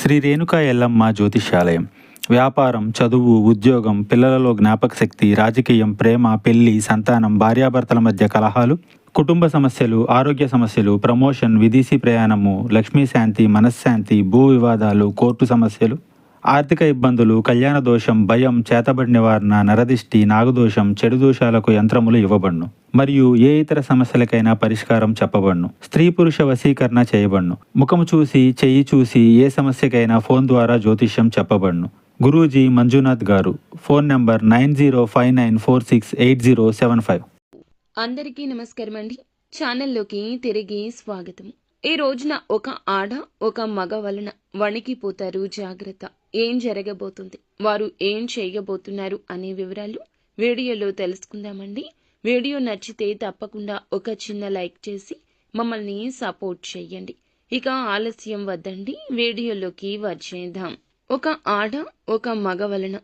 శ్రీ రేణుకా ఎల్లమ్మ జ్యోతిష్యాలయం. వ్యాపారం, చదువు, ఉద్యోగం, పిల్లలలో జ్ఞాపకశక్తి, రాజకీయం, ప్రేమ, పెళ్లి, సంతానం, భార్యాభర్తల మధ్య కలహాలు, కుటుంబ సమస్యలు, ఆరోగ్య సమస్యలు, ప్రమోషన్, విదేశీ ప్రయాణము, లక్ష్మీ శాంతి, మనశ్శాంతి, భూ వివాదాలు, కోర్టు సమస్యలు, ఆర్థిక ఇబ్బందులు, కళ్యాణ దోషం, భయం, చేతబడి నివారణ, నరదిష్టి, నాగదోషం, చెడు దోషాలకు యంత్రములు ఇవ్వబడును. మరియు ఏ ఇతర సమస్యలకైనా పరిష్కారం చెప్పబడును. స్త్రీ పురుష వశీకరణ చేయబడును. ముఖము చూసి, చెయ్యి చూసి ఏ సమస్యకైనా ఫోన్ ద్వారా జ్యోతిష్యం చెప్పబడును. గురూజీ మంజునాథ్ గారు. Phone number 9059468075. అందరికీ నమస్కారం అండి. ఛానల్లోకి తిరిగి స్వాగతం. ఈ రోజున ఒక ఆడ ఒక మగ వలన వణికిపోతారు. జాగ్రత్త. ఏం జరగబోతుంది, వారు ఏం చేయబోతున్నారు అనే వివరాలు వీడియోలో తెలుసుకుందామండి. వీడియో నచ్చితే తప్పకుండా ఒక చిన్న లైక్ చేసి మమ్మల్ని సపోర్ట్ చేయండి. ఇక ఆలస్యం వద్దండి, వీడియోలోకి వచ్చేద్దాం. ఒక ఆడ ఒక మగ వలన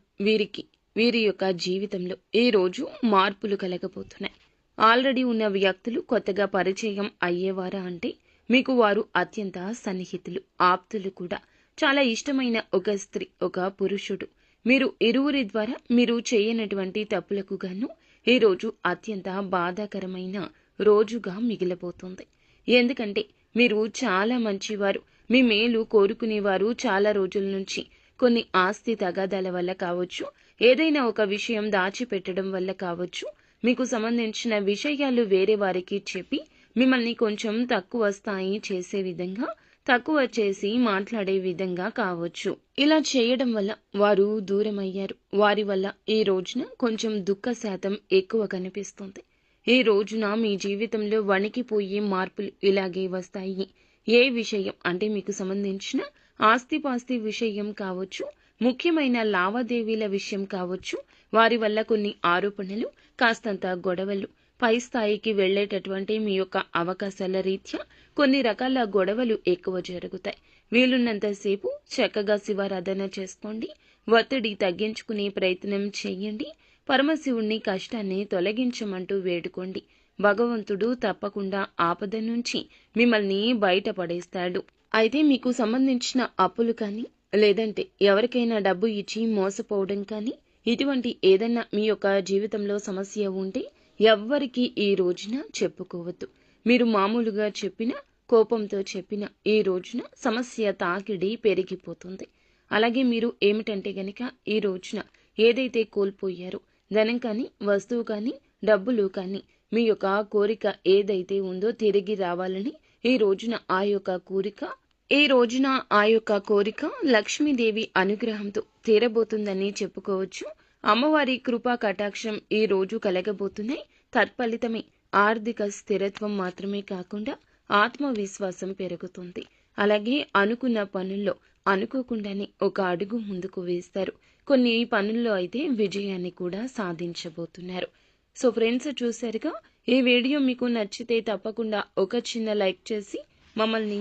వీరి యొక్క జీవితంలో ఈ రోజు మార్పులు కలగబోతున్నాయి. ఆల్రెడీ ఉన్న వ్యక్తులు కొత్తగా పరిచయం అయ్యేవారా అంటే మీకు వారు అత్యంత సన్నిహితులు, ఆప్తులు కూడా. చాలా ఇష్టమైన ఒక స్త్రీ, ఒక పురుషుడు, మీరు ఇరువురి ద్వారా మీరు చేయనటువంటి తప్పులకు గాను ఈరోజు అత్యంత బాధాకరమైన రోజుగా మిగిలిపోతుంది. ఎందుకంటే మీరు చాలా మంచివారు, మీ మేలు కోరుకునేవారు. చాలా రోజుల నుంచి కొన్ని ఆస్తి తగాదాల వల్ల కావచ్చు, ఏదైనా ఒక విషయం దాచిపెట్టడం వల్ల కావచ్చు, మీకు సంబంధించిన విషయాలు వేరే వారికి చెప్పి మిమ్మల్ని కొంచెం తక్కువ స్థాయి చేసే విధంగా, తక్కువ చేసి మాట్లాడే విధంగా కావచ్చు. ఇలా చేయడం వల్ల వారు దూరమయ్యారు. వారి వల్ల ఈ రోజున కొంచెం దుఃఖ శాతం ఎక్కువ కనిపిస్తుంది. ఈ రోజున మీ జీవితంలో వణికిపోయే మార్పులు ఇలాగే వస్తాయి. ఏ విషయం అంటే మీకు సంబంధించిన ఆస్తిపాస్తి విషయం కావచ్చు, ముఖ్యమైన లావాదేవీల విషయం కావచ్చు, వారి వల్ల కొన్ని ఆరోపణలు, కాస్తంత గొడవలు, పై స్థాయికి వెళ్లేటటువంటి మీ యొక్క అవకాశాల రీత్యా కొన్ని రకాల గొడవలు ఎక్కువ జరుగుతాయి. వీలున్నంతసేపు చక్కగా శివారాధన చేసుకోండి. ఒత్తిడి తగ్గించుకునే ప్రయత్నం చేయండి. పరమశివుణ్ణి కష్టాన్ని తొలగించమంటూ వేడుకోండి. భగవంతుడు తప్పకుండా ఆపద నుంచి మిమ్మల్ని బయటపడేస్తాడు. అయితే మీకు సంబంధించిన అప్పులు కానీ, లేదంటే ఎవరికైనా డబ్బు ఇచ్చి మోసపోవడం కానీ, ఇటువంటి ఏదన్నా మీ యొక్క జీవితంలో సమస్య ఉంటే ఎవ్వరికీ ఈ రోజున చెప్పుకోవద్దు. మీరు మామూలుగా చెప్పినా, కోపంతో చెప్పినా ఈ రోజున సమస్య తాకిడి పెరిగిపోతుంది. అలాగే మీరు ఏమిటంటే గనక ఈ రోజున ఏదైతే కోల్పోయారో, ధనం కానీ, వస్తువు కానీ, డబ్బులు కానీ, మీ యొక్క కోరిక ఏదైతే ఉందో తిరిగి రావాలని ఈ రోజున ఆ యొక్క కోరిక లక్ష్మీదేవి అనుగ్రహంతో తీరబోతుందని చెప్పుకోవచ్చు. అమ్మవారి కృపా కటాక్షం ఈ రోజు కలగబోతున్నాయి. తత్ఫలితమే ఆర్థిక స్థిరత్వం మాత్రమే కాకుండా ఆత్మవిశ్వాసం పెరుగుతుంది. అలాగే అనుకున్న పనుల్లో అనుకోకుండానే ఒక అడుగు ముందుకు వేస్తారు. కొన్ని పనుల్లో అయితే విజయాన్ని కూడా సాధించబోతున్నారు. సో ఫ్రెండ్స్, చూశారుగా. ఈ వీడియో మీకు నచ్చితే తప్పకుండా ఒక చిన్న లైక్ చేసి మమ్మల్ని